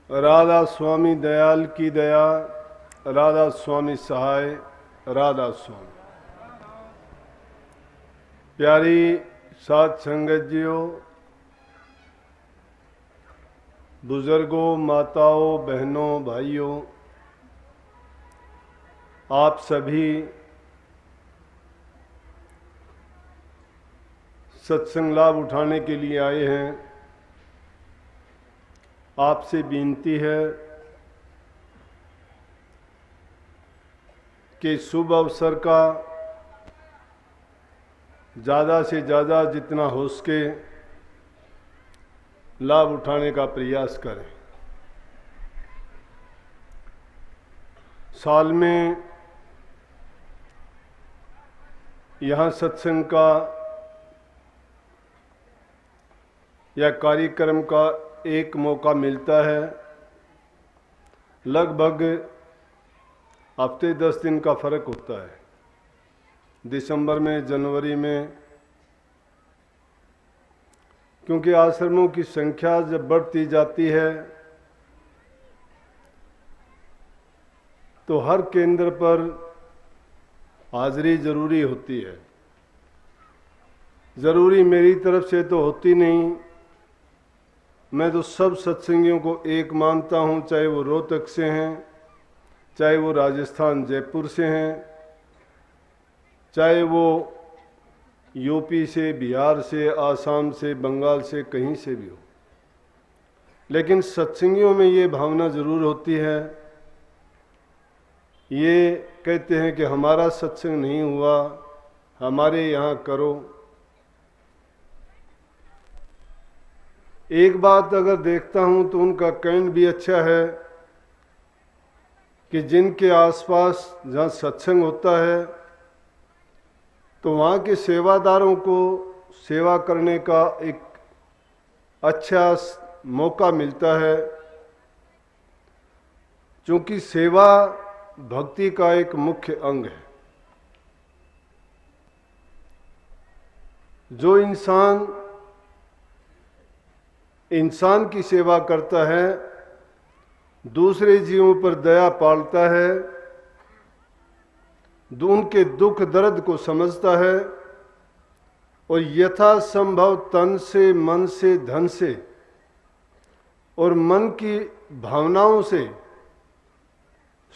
राधा स्वामी दयाल की दया, राधा स्वामी सहाय, राधा स्वामी। प्यारी साथ संगत जियो, बुजुर्गों, माताओं, बहनों, भाइयों, आप सभी सत्संग लाभ उठाने के लिए आए हैं। आपसे विनती है कि शुभ अवसर का ज़्यादा से ज़्यादा जितना हो सके लाभ उठाने का प्रयास करें। साल में यहाँ सत्संग का या कार्यक्रम का एक मौका मिलता है। लगभग हफ्ते 10 दिन का फर्क होता है। दिसंबर में, जनवरी में, क्योंकि आश्रमों की संख्या जब बढ़ती जाती है तो हर केंद्र पर हाजिरी जरूरी होती है। जरूरी मेरी तरफ से तो होती नहीं, मैं तो सब सत्संगियों को एक मानता हूँ, चाहे वो रोहतक से हैं, चाहे वो राजस्थान जयपुर से हैं, चाहे वो यूपी से, बिहार से, आसाम से, बंगाल से, कहीं से भी हो। लेकिन सत्संगियों में ये भावना जरूर होती है, ये कहते हैं कि हमारा सत्संग नहीं हुआ, हमारे यहाँ करो। एक बात अगर देखता हूँ तो उनका कहना भी अच्छा है कि जिनके आसपास जहाँ सत्संग होता है तो वहाँ के सेवादारों को सेवा करने का एक अच्छा मौका मिलता है, क्योंकि सेवा भक्ति का एक मुख्य अंग है। जो इंसान की सेवा करता है, दूसरे जीवों पर दया पालता है, उनके दुख दर्द को समझता है और यथासंभव तन से, मन से, धन से और मन की भावनाओं से,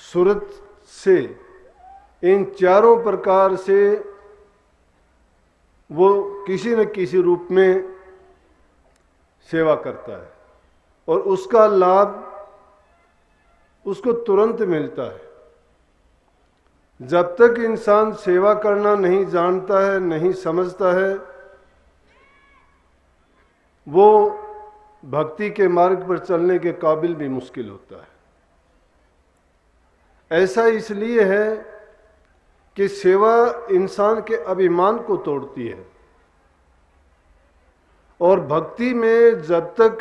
सुरत से, इन चारों प्रकार से वो किसी न किसी रूप में सेवा करता है और उसका लाभ उसको तुरंत मिलता है। जब तक इंसान सेवा करना नहीं जानता है, नहीं समझता है, वो भक्ति के मार्ग पर चलने के काबिल भी मुश्किल होता है। ऐसा इसलिए है कि सेवा इंसान के अभिमान को तोड़ती है और भक्ति में जब तक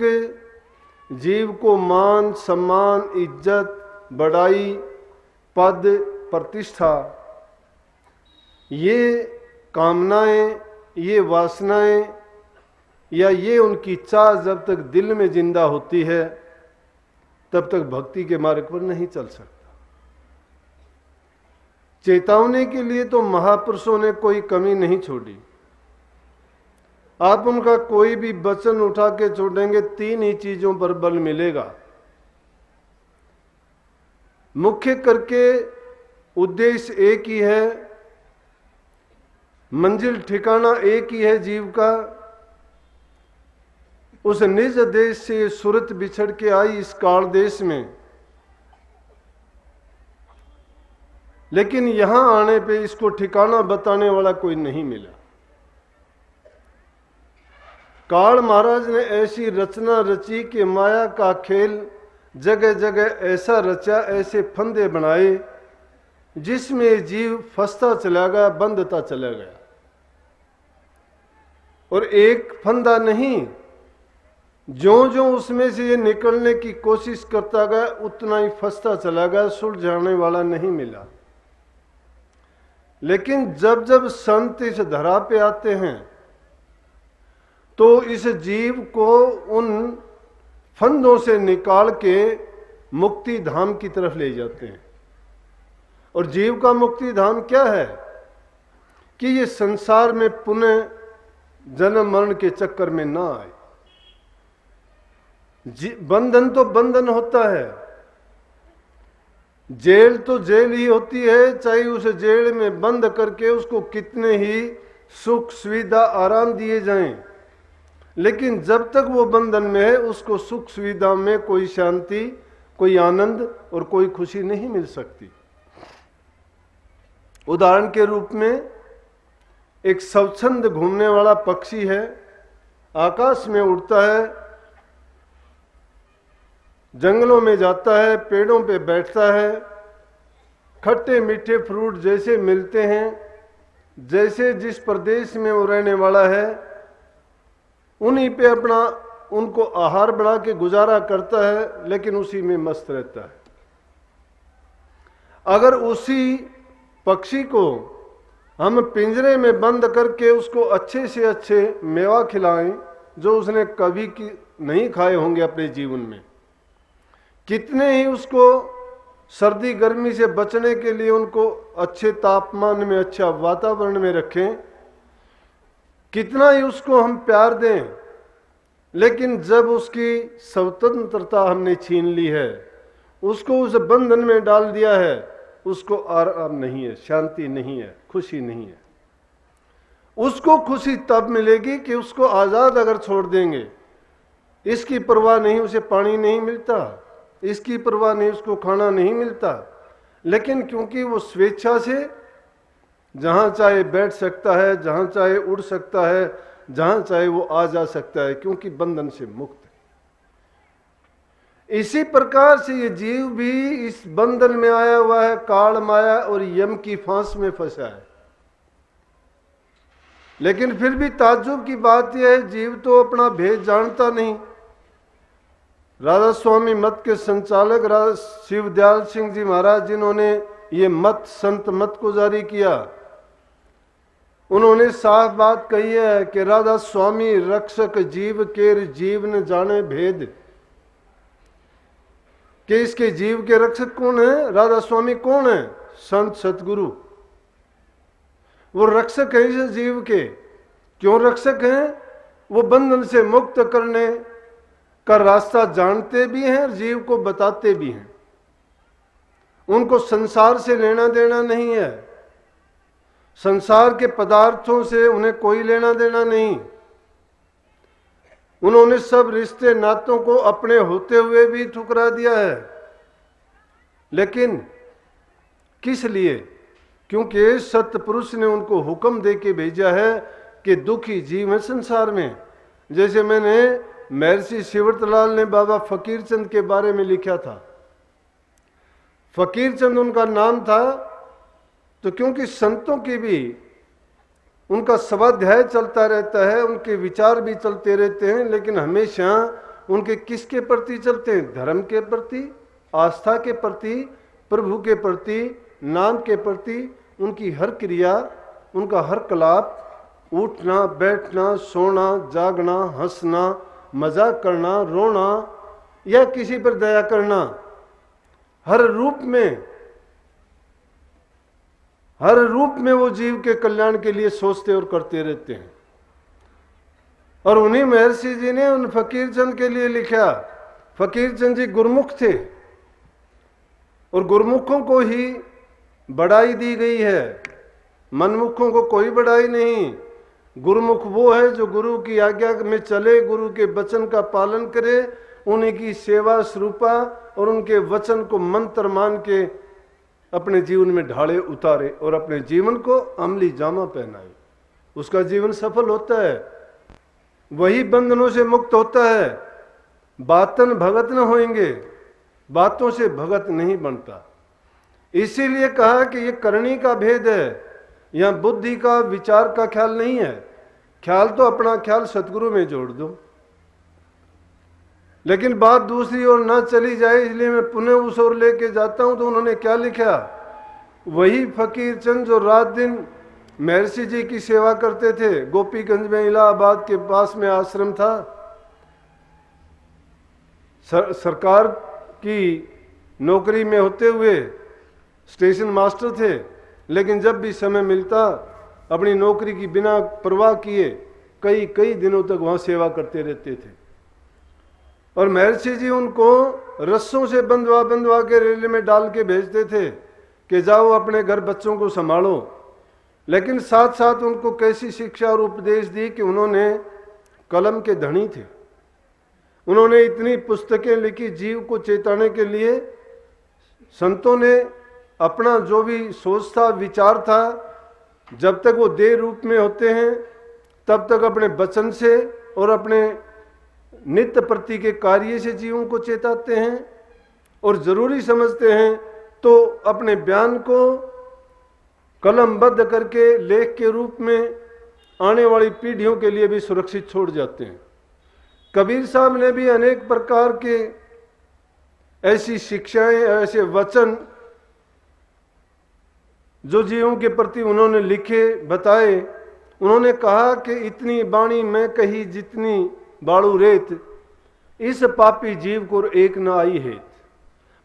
जीव को मान, सम्मान, इज्जत, बड़ाई, पद, प्रतिष्ठा, ये कामनाएं, ये वासनाएं या ये उनकी चाह जब तक दिल में जिंदा होती है तब तक भक्ति के मार्ग पर नहीं चल सकता। चेतावनी के लिए तो महापुरुषों ने कोई कमी नहीं छोड़ी। आप उनका कोई भी वचन उठा के छोड़ेंगे, 3 ही चीजों पर बल मिलेगा। मुख्य करके उद्देश्य एक ही है, मंजिल ठिकाना एक ही है जीव का। उस निज देश से सुरत बिछड़ के आई इस काल देश में, लेकिन यहां आने पे इसको ठिकाना बताने वाला कोई नहीं मिला। काल महाराज ने ऐसी रचना रची कि माया का खेल जगह जगह ऐसा रचा, ऐसे फंदे बनाए जिसमें जीव फंसता चला गया, बंधता चला गया। और एक फंदा नहीं, ज्यों ज्यों उसमें से ये निकलने की कोशिश करता गया उतना ही फंसता चला गया, सुलझाने वाला नहीं मिला। लेकिन जब जब संत इस धरा पे आते हैं तो इस जीव को उन फंदों से निकाल के मुक्ति धाम की तरफ ले जाते हैं। और जीव का मुक्ति धाम क्या है कि ये संसार में पुनः जन्म मरण के चक्कर में ना आए। बंधन तो बंधन होता है, जेल तो जेल ही होती है, चाहे उस जेल में बंद करके उसको कितने ही सुख सुविधा आराम दिए जाएं, लेकिन जब तक वो बंधन में है उसको सुख सुविधा में कोई शांति, कोई आनंद और कोई खुशी नहीं मिल सकती। उदाहरण के रूप में एक स्वच्छंद घूमने वाला पक्षी है, आकाश में उड़ता है, जंगलों में जाता है, पेड़ों पे बैठता है, खट्टे मीठे फ्रूट जैसे मिलते हैं, जैसे जिस प्रदेश में वो रहने वाला है उन्हीं पे अपना उनको आहार बना के गुजारा करता है, लेकिन उसी में मस्त रहता है। अगर उसी पक्षी को हम पिंजरे में बंद करके उसको अच्छे से अच्छे मेवा खिलाएं जो उसने कभी की नहीं खाए होंगे अपने जीवन में, कितने ही उसको सर्दी गर्मी से बचने के लिए उनको अच्छे तापमान में, अच्छा वातावरण में रखें, कितना ही उसको हम प्यार दें, लेकिन जब उसकी स्वतंत्रता हमने छीन ली है, उसको उस बंधन में डाल दिया है, उसको आराम नहीं है, शांति नहीं है, खुशी नहीं है। उसको खुशी तब मिलेगी कि उसको आजाद अगर छोड़ देंगे, इसकी परवाह नहीं, उसे पानी नहीं मिलता, इसकी परवाह नहीं, उसको खाना नहीं मिलता, लेकिन क्योंकि वो स्वेच्छा से जहां चाहे बैठ सकता है, जहां चाहे उड़ सकता है, जहां चाहे वो आ जा सकता है, क्योंकि बंधन से मुक्त है। इसी प्रकार से ये जीव भी इस बंधन में आया हुआ है, काल माया और यम की फांस में फंसा है। लेकिन फिर भी ताज्जुब की बात यह है, जीव तो अपना भेद जानता नहीं। राधा स्वामी मत के संचालक राधा शिवदयाल सिंह जी महाराज, जिन्होंने ये मत संत मत को जारी किया, उन्होंने साफ बात कही है कि राधा स्वामी रक्षक जीव केर जीव न जाने भेद, कि इसके जीव के रक्षक कौन है? राधा स्वामी कौन है? संत सतगुरु। वो रक्षक है इस जीव के। क्यों रक्षक हैं? वो बंधन से मुक्त करने का रास्ता जानते भी हैं और जीव को बताते भी हैं। उनको संसार से लेना देना नहीं है, संसार के पदार्थों से उन्हें कोई लेना देना नहीं। उन्होंने सब रिश्ते नातों को अपने होते हुए भी ठुकरा दिया है। लेकिन किस लिए? क्योंकि सतपुरुष ने उनको हुक्म दे के भेजा है कि दुखी जीव है संसार में। जैसे मैंने महर्षि शिवरतलाल ने बाबा फकीर चंद के बारे में लिखा था, फकीर चंद उनका नाम था, तो क्योंकि संतों की भी उनका स्वाध्याय चलता रहता है, उनके विचार भी चलते रहते हैं, लेकिन हमेशा उनके किसके प्रति चलते हैं? धर्म के प्रति, आस्था के प्रति, प्रभु के प्रति, नाम के प्रति। उनकी हर क्रिया, उनका हर कलाप, उठना बैठना, सोना जागना, हंसना मजाक करना, रोना या किसी पर दया करना, हर रूप में वो जीव के कल्याण के लिए सोचते और करते रहते हैं। और उन्हीं महर्षि जी ने उन फकीर चंद के लिए लिखा। फकीर चंद जी गुरमुख थे और गुरमुखों को ही बढ़ाई दी गई है, मनमुखों को कोई बढ़ाई नहीं। गुरुमुख वो है जो गुरु की आज्ञा में चले, गुरु के वचन का पालन करे, उन्हीं की सेवा स्वरूपा और उनके वचन को मंत्र मान के अपने जीवन में ढाले उतारे और अपने जीवन को अमली जामा पहनाए। उसका जीवन सफल होता है, वही बंधनों से मुक्त होता है। बातन भगत न होएंगे, बातों से भगत नहीं बनता। इसीलिए कहा कि ये करनी का भेद है, यहां बुद्धि का विचार का ख्याल नहीं है। ख्याल तो अपना ख्याल सतगुरु में जोड़ दो, लेकिन बात दूसरी ओर ना चली जाए, इसलिए मैं पुनः उस ओर लेके जाता हूं। तो उन्होंने क्या लिखा, वही फकीर चंद जो रात दिन महर्षि जी की सेवा करते थे। गोपीगंज में इलाहाबाद के पास में आश्रम था। सरकार की नौकरी में होते हुए स्टेशन मास्टर थे, लेकिन जब भी समय मिलता अपनी नौकरी की बिना परवाह किए कई कई दिनों तक वहां सेवा करते रहते थे। और महर्षि जी उनको रस्सों से बंधवा के रेले में डाल के भेजते थे कि जाओ अपने घर बच्चों को संभालो। लेकिन साथ साथ उनको कैसी शिक्षा और उपदेश दी कि उन्होंने कलम के धनी थे। उन्होंने इतनी पुस्तकें लिखी जीव को चेताने के लिए। संतों ने अपना जो भी सोच था, विचार था, जब तक वो देह रूप में होते हैं तब तक अपने वचन से और अपने नित्य प्रति के कार्य से जीवों को चेताते हैं, और जरूरी समझते हैं तो अपने बयान को कलमबद्ध करके लेख के रूप में आने वाली पीढ़ियों के लिए भी सुरक्षित छोड़ जाते हैं। कबीर साहब ने भी अनेक प्रकार के ऐसी शिक्षाएं, ऐसे वचन जो जीवों के प्रति उन्होंने लिखे, बताए। उन्होंने कहा कि इतनी बाणी मैं कही जितनी बाड़ू रेत, इस पापी जीव को एक न आई हेत।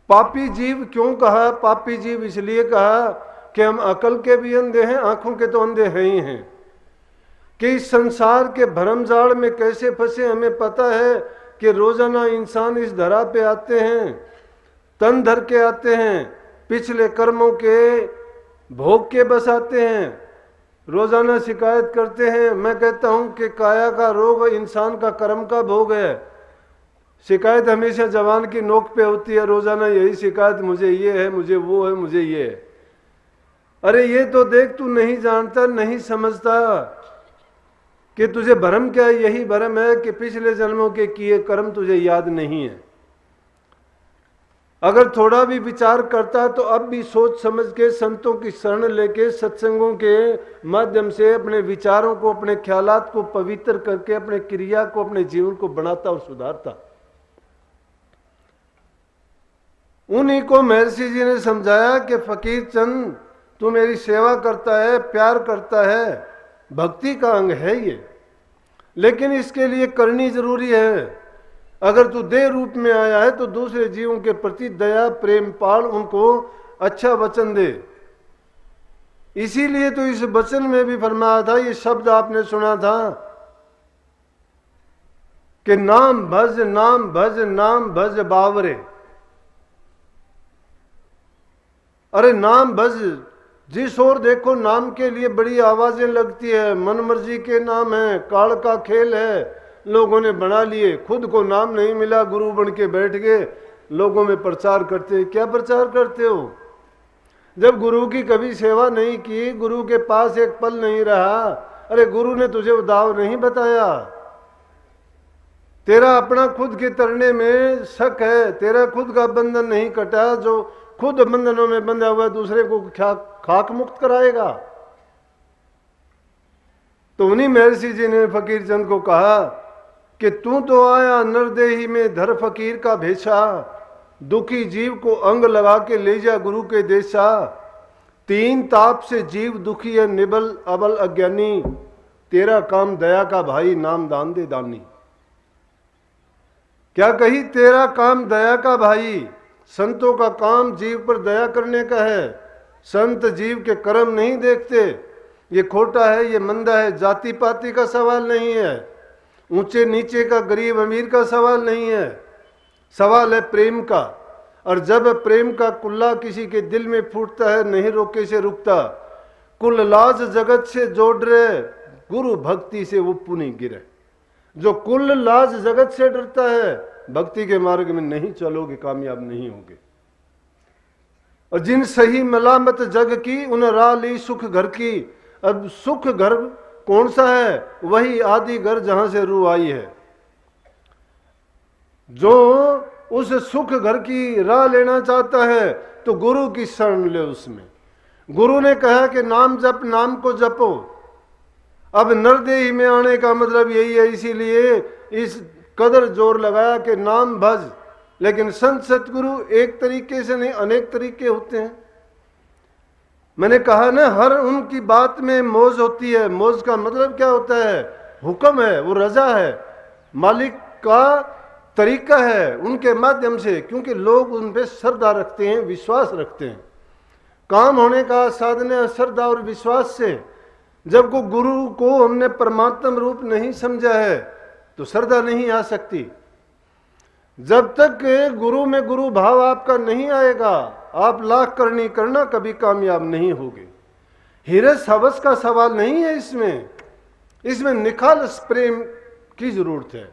पापी जीव क्यों कहा? पापी जीव इसलिए कहा कि हम अकल के भी अंधे हैं, आंखों के तो अंधे हैं ही हैं। कि इस संसार के भरमजाल में कैसे फंसे हमें पता है कि रोजाना इंसान इस धरा पे आते हैं, तन धर के आते हैं, पिछले कर्मों के भोग के बस आते हैं, रोजाना शिकायत करते हैं। मैं कहता हूं कि काया का रोग इंसान का कर्म का भोग है। शिकायत हमेशा जवान की नोक पे होती है, रोजाना यही शिकायत, मुझे ये है, मुझे वो है, मुझे ये है। अरे ये तो देख, तू नहीं जानता, नहीं समझता कि तुझे भरम क्या है। यही भरम है कि पिछले जन्मों के किए कर्म तुझे याद नहीं है। अगर थोड़ा भी विचार करता तो अब भी सोच समझ के संतों की शरण लेके सत्संगों के माध्यम से अपने विचारों को, अपने ख्यालात को पवित्र करके अपने क्रिया को, अपने जीवन को बनाता और सुधारता। उन्हीं को महर्षि जी ने समझाया कि फकीर चंद तू मेरी सेवा करता है, प्यार करता है, भक्ति का अंग है ये, लेकिन इसके लिए करनी जरूरी है। अगर तू देह रूप में आया है तो दूसरे जीवों के प्रति दया प्रेम पाल, उनको अच्छा वचन दे। इसीलिए तो इस वचन में भी फरमाया था, ये शब्द आपने सुना था कि नाम भज नाम भज नाम भज बावरे। अरे नाम भज, जिस ओर देखो नाम के लिए बड़ी आवाजें लगती है, मन मर्जी के नाम है, काल का खेल है, लोगों ने बना लिए। खुद को नाम नहीं मिला, गुरु बन के बैठ गए, लोगों में प्रचार करते। क्या प्रचार करते हो? जब गुरु की कभी सेवा नहीं की, गुरु के पास एक पल नहीं रहा, अरे गुरु ने तुझे वो दाव नहीं बताया। तेरा अपना खुद के तरने में शक है, तेरा खुद का बंधन नहीं कटा, जो खुद बंधनों में बंधा हुआ दूसरे को खाक मुक्त कराएगा। तो उन्हीं महर्षि जी ने फकीर चंद को कहा कि तू तो आया नरदेही में धर फकीर का भेषा, दुखी जीव को अंग लगा के ले जा गुरु के देशा। तीन ताप से जीव दुखी है, निबल अबल अज्ञानी, तेरा काम दया का भाई, नाम दान दे दानी। क्या कही? तेरा काम दया का भाई। संतों का काम जीव पर दया करने का है। संत जीव के कर्म नहीं देखते, ये खोटा है, ये मंदा है, जाति पाति का सवाल नहीं है। ऊंचे नीचे का, गरीब अमीर का सवाल नहीं है, सवाल है प्रेम का। और जब प्रेम का कुल्ला किसी के दिल में फूटता है, नहीं रोके से रुकता। कुल लाज जगत से जोड़ रहे, गुरु भक्ति से वो पुनि गिरे। जो कुल लाज जगत से डरता है, भक्ति के मार्ग में नहीं चलोगे, कामयाब नहीं होगे। और जिन सही मलामत जग की, उन राह ली सुख घर की। अब सुख घर कौन सा है? वही आदि घर जहां से रूह आई है। जो उस सुख घर की राह लेना चाहता है तो गुरु की शरण ले उसमें। गुरु ने कहा कि नाम जप, नाम को जपो। अब नरदेही में आने का मतलब यही है, इसीलिए इस कदर जोर लगाया कि नाम भज। लेकिन संत सतगुरु एक तरीके से नहीं, अनेक तरीके होते हैं। मैंने कहा ना, हर उनकी बात में मौज होती है। मौज का मतलब क्या होता है? हुक्म है, वो रजा है, मालिक का तरीका है उनके माध्यम से। क्योंकि लोग उन पर श्रद्धा रखते हैं, विश्वास रखते हैं। काम होने का साधन है श्रद्धा और विश्वास से। जब को गुरु को हमने परमात्म रूप नहीं समझा है तो श्रद्धा नहीं आ सकती। जब तक गुरु में गुरु भाव आपका नहीं आएगा, आप लाख करनी करना, कभी कामयाब नहीं होगे। हिरस हवस का सवाल नहीं है इसमें निखालस प्रेम की जरूरत है।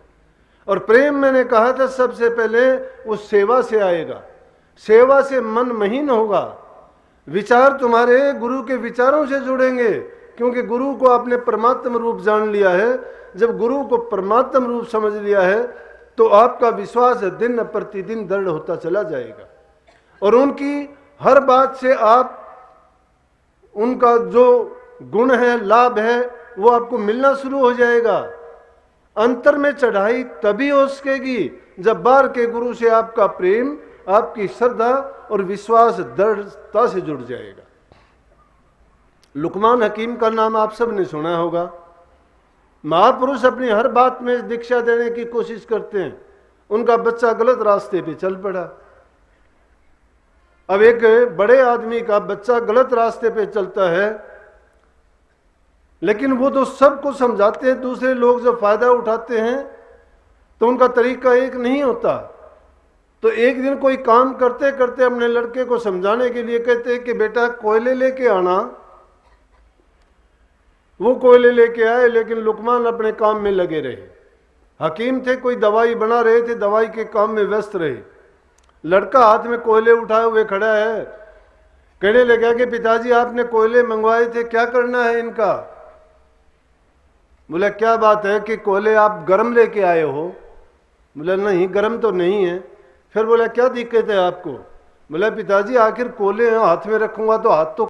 और प्रेम मैंने कहा था सबसे पहले उस सेवा से आएगा। सेवा से मन महीन होगा, विचार तुम्हारे गुरु के विचारों से जुड़ेंगे। क्योंकि गुरु को आपने परमात्म रूप जान लिया है। जब गुरु को परमात्म रूप समझ लिया है तो आपका विश्वास दिन प्रतिदिन दृढ़ होता चला जाएगा। और उनकी हर बात से आप, उनका जो गुण है, लाभ है, वो आपको मिलना शुरू हो जाएगा। अंतर में चढ़ाई तभी हो सकेगी जब बाहर के गुरु से आपका प्रेम, आपकी श्रद्धा और विश्वास दृढ़ता से जुड़ जाएगा। लुकमान हकीम का नाम आप सब ने सुना होगा। महापुरुष अपनी हर बात में दीक्षा देने की कोशिश करते हैं। उनका बच्चा गलत रास्ते पे चल पड़ा। अब एक बड़े आदमी का बच्चा गलत रास्ते पे चलता है, लेकिन वो तो सबको समझाते हैं। दूसरे लोग जब फायदा उठाते हैं तो उनका तरीका एक नहीं होता। तो एक दिन कोई काम करते करते अपने लड़के को समझाने के लिए कहते हैं कि बेटा कोयले लेके आना। वो कोयले लेके आए, लेकिन लुकमान अपने काम में लगे रहे। हकीम थे, कोई दवाई बना रहे थे, दवाई के काम में व्यस्त रहे। लड़का हाथ में कोयले उठाए हुए खड़ा है, कहने लगा कि पिताजी आपने कोयले मंगवाए थे, क्या करना है इनका? बोला क्या बात है कि कोयले आप गरम लेके आए हो? बोला नहीं, गरम तो नहीं है। फिर बोला क्या दिक्कत है आपको? बोला पिताजी आखिर कोयले हाथ में रखूंगा तो हाथ तो